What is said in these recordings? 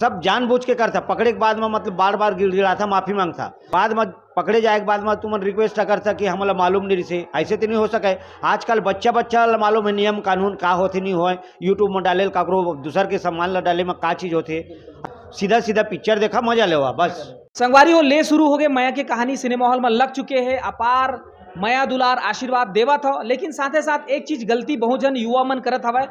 सब जानबूझ के करता, पकड़े के बाद में मतलब बार बार गिड़गिड़ा था, माफी मांगता, बाद में पकड़े जाए के बाद में तुम रिक्वेस्ट करता कि हमला मालूम नहीं से, ऐसे तो नहीं हो सके। आजकल बच्चा बच्चा मालूम है नियम कानून का होते नहीं हो, यूट्यूब में डाले ककरो दूसर के सामान ला डाले में का चीज होते, सीधा सीधा पिक्चर देखा मजा लेवा बस। संगवारी हो ले शुरू हो गए मया के कहानी सिनेमा हॉल में लग चुके हैं, अपार मया दुलार आशीर्वाद देवा था। लेकिन साथ साथ एक चीज गलती बहुत जन युवा मन करत हवा,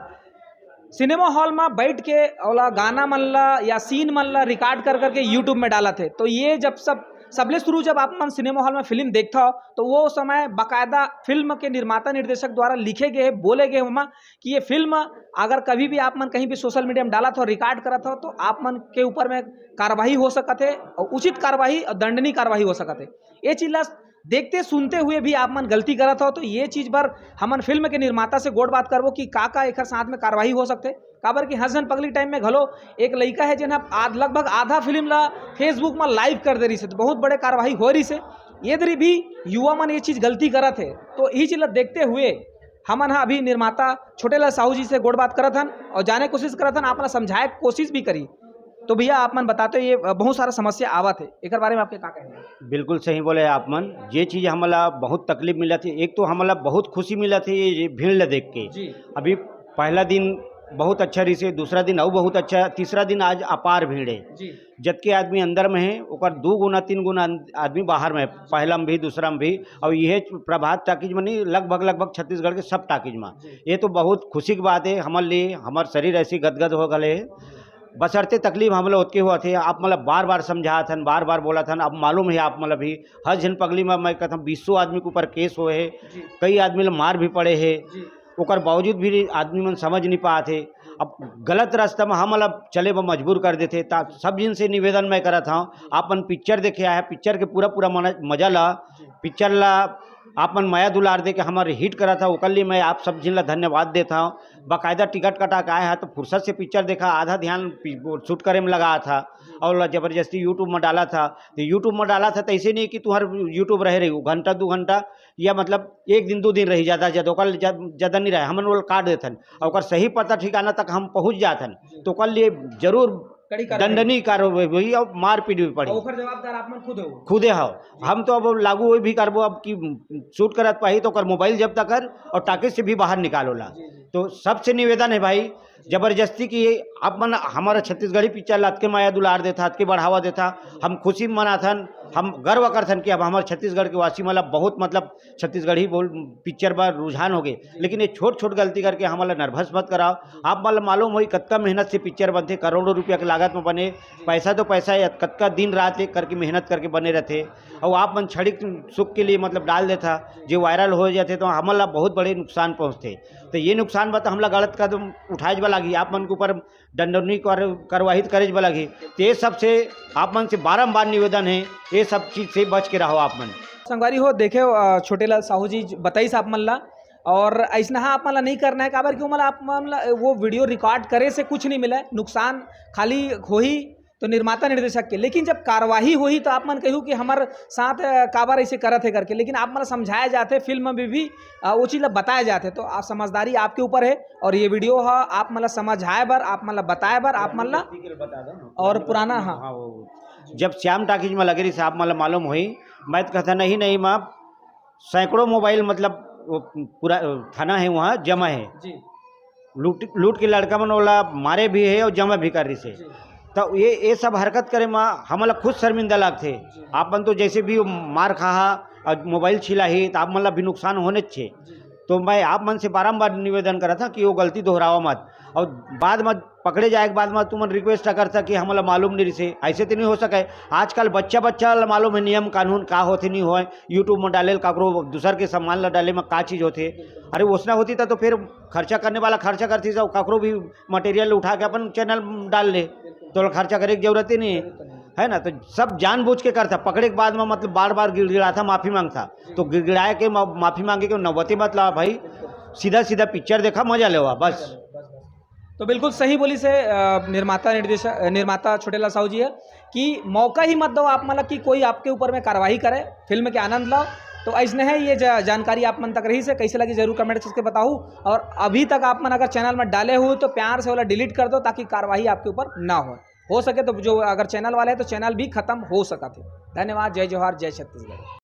सिनेमा हॉल में बैठ के ओला गाना मन ला या सीन मन ला रिकॉर्ड कर करके यूट्यूब में डाला थे। तो ये जब सबले शुरू जब आप मन सिनेमा हॉल में फिल्म देखता हो तो वो समय बाकायदा फिल्म के निर्माता निर्देशक द्वारा लिखे गए बोले गए वहाँ कि ये फिल्म अगर कभी भी आप मन कहीं भी सोशल मीडिया में डाला था रिकॉर्ड करा था तो आप मन के ऊपर में कार्रवाई हो सकते और उचित कार्रवाई और दंडनीय कार्रवाई हो सकते। ये चीज देखते सुनते हुए भी आप मन गलती करा था तो ये चीज पर हमन फिल्म के निर्माता से गोड़ बात करबो कि का एक साथ में कार्रवाई हो सकते। काबर कि हसन पगली टाइम में घलो एक लड़का है जिन्हें लगभग आधा फिल्म ला फेसबुक में लाइव कर दे रही से, तो बहुत बड़े कार्रवाई हो रही से। ये दरी भी युवा मन ये चीज गलती करा थे, तो यही चीज देखते हुए हमन अभी निर्माता छोटेलाल साहू जी से गोड़ बात करत हन और जाने कोशिश करत हन, आपने समझाए कोशिश भी करी। तो भैया आप मन बताते ये बहुत सारा समस्या आवत है, एक बारे में आपके क्या कहना? बिल्कुल सही बोले आप मन, ये चीज़ हमला बहुत तकलीफ मिला थी। एक तो हमला बहुत खुशी मिला थी ये भीड़ देख के जी। अभी पहला दिन बहुत अच्छा रही से, दूसरा दिन और बहुत अच्छा, तीसरा दिन आज अपार भीड़ है जी। जबकि आदमी अंदर में है ओकर 2 गुना 3 गुना आदमी बाहर में है, पहला में भी दूसरा में भी। और यह प्रभात टाकीज में नहीं, लगभग छत्तीसगढ़ के सब टाकीज में। ये तो बहुत खुशी की बात है हमारे लिए, हमारे शरीर ऐसी गदगद हो गए है। बसरते तकलीफ हम लोग उतके हुआ थे, आप मतलब बार बार समझा था, बार बार बोला था। अब मालूम है आप मतलब भी हर जन पगली में मैं कहता हूँ 200 आदमी के ऊपर केस हुए है, कई आदमी लोग मार भी पड़े है, ओकर बावजूद भी आदमी मन समझ नहीं पाते। अब गलत रास्ता में हम मतलब चले वो मजबूर कर देते। सब जिन से निवेदन मैं करा था, आपन पिक्चर देखे आया, पिक्चर के पूरा मजा ला, पिक्चर ला आपन माया दुलार दे के हमारे हिट करा था, ओकर लिए मैं आप सब जिन ला धन्यवाद देता हूँ। बाकायदा टिकट कटा के आया है तो फुर्सत से पिक्चर देखा, आधा ध्यान शूट करे में लगा था और ज़बरदस्ती यूट्यूब में डाला था। तो यूट्यूब में डाला था तो ऐसे नहीं कि तुम्हार यूट्यूब रह रही घंटा 2 घंटा या मतलब 1 दिन 2 दिन रही जाता, ज़्यादा नहीं रहे, हम लोग काट देथन और सही पता ठिकाना तक हम पहुँच जाथन तो कल लिए जरूर दंडनीय कार्रवाई और मारपीट भी पड़ी। जवाबदार आप मन खुदे हो, हम तो अब लागू वही भी करबो अब कि शूट करत पाही तो कर मोबाइल जब्त कर और टाके से भी बाहर निकालोला। तो सबसे निवेदन है भाई जबरदस्ती की अब मन हमारा छत्तीसगढ़ी पिक्चर लात के माया दुलार देता, हाथ के बढ़ावा देता, हम खुशी मनाथन, हम गर्व करथन कि अब हमारे छत्तीसगढ़ के वासी मतलब बहुत मतलब छत्तीसगढ़ी बोल पिक्चर पर रुझान हो गए। लेकिन ये छोट गलती करके हमारा नर्वस मत कराओ। आप मतलब मालूम हो कत्का मेहनत से पिक्चर बनते, करोड़ों रुपया की लागत में बने, पैसा तो पैसा है, कत्का दिन रात एक करके मेहनत करके बने रहते और आप मन क्षणिक सुख के लिए मतलब डाल देता जो वायरल हो जाते तो हमारा बहुत बड़े नुकसान पहुँचते। तो ये नुकसान बता हमला गलत कदम उठाए लगी, आप मन के ऊपर दंडनीय कार्रवाई करे लगी। तो ये सबसे आप मन से बारम्बार निवेदन है ये सब चीज से बच के रहो। आप मन संगवारी हो देखे छोटेलाल साहू जी बताइस आप मन ला और ऐसा आप मन ला नहीं करना है, काबर क्यों मतलब आप मन ला वो वीडियो रिकॉर्ड करे से कुछ नहीं मिला, नुकसान खाली हो ही तो निर्माता निर्देशक के। लेकिन जब कार्रवाई हुई तो आप मन कहूँ कि हमारे साथ काबर ऐसे करत है करके, लेकिन आप मन समझाए जाते फिल्म में भी वो चीज़ बताए जाते। तो आप समझदारी आपके ऊपर है और ये वीडियो है आप मतलब समझाए बर, आप मतलब बताए बर, आप मतलब और पुराना। हाँ जब श्याम टाकीज में लगे रही से आप मतलब मालूम हुई, मैं तो कहता नहीं माँ सैकड़ों मोबाइल मतलब पूरा थाना है वहाँ जमा है जी। लूट के लड़का मन वाला मारे भी है और जमा भी कर रही से। तो ये सब हरकत करे माँ हमला खुद शर्मिंदा लगते। आप मन तो जैसे भी मार खा और मोबाइल छिला ही तो आप मतलब भी नुकसान होने छे। तो मैं आप मन से बारम्बार निवेदन करा था कि वो गलती दोहरावा मत और बाद में पकड़े जाए के बाद में तुम रिक्वेस्ट करता कि हमला मालूम नहीं से, ऐसे तो नहीं हो सके। आजकल बच्चा बच्चा मालूम है नियम कानून का होते नहीं हो, यूट्यूब में डाले ककरो दूसर के सामान ला डाले में का चीज़ होते। अरे उसना होती था तो फिर खर्चा करने वाला खर्चा करती तो ककरो भी मटेरियल उठा के अपन चैनल डाल ले तो खर्चा करे की जरूरत ही नहीं है ना। तो सब जानबूझ के करता, पकड़े के बाद में मतलब बार बार गिड़गिड़ा था, माफ़ी मांगता। तो गिड़गिड़ाए के माफ़ी मांगे के नौबती मत ला भाई, सीधा सीधा पिक्चर देखा मजा लेवा बस। तो बिल्कुल सही बोली से निर्माता छोटेलाल साहू जी है कि मौका ही मत दो आप मतलब कि कोई आपके ऊपर में कार्रवाई करे, फिल्म के आनंद लाओ। तो ऐसने है ये जानकारी आप मन तक रही से कैसे लगी जरूर कमेंट करके बताऊँ। और अभी तक आप मन अगर चैनल में डाले हुए तो प्यार से वाला डिलीट कर दो ताकि कार्रवाई आपके ऊपर ना हो। हो सके तो जो अगर चैनल वाले हैं तो चैनल भी खत्म हो सका थे। धन्यवाद। जय जवाहर, जय छत्तीसगढ़।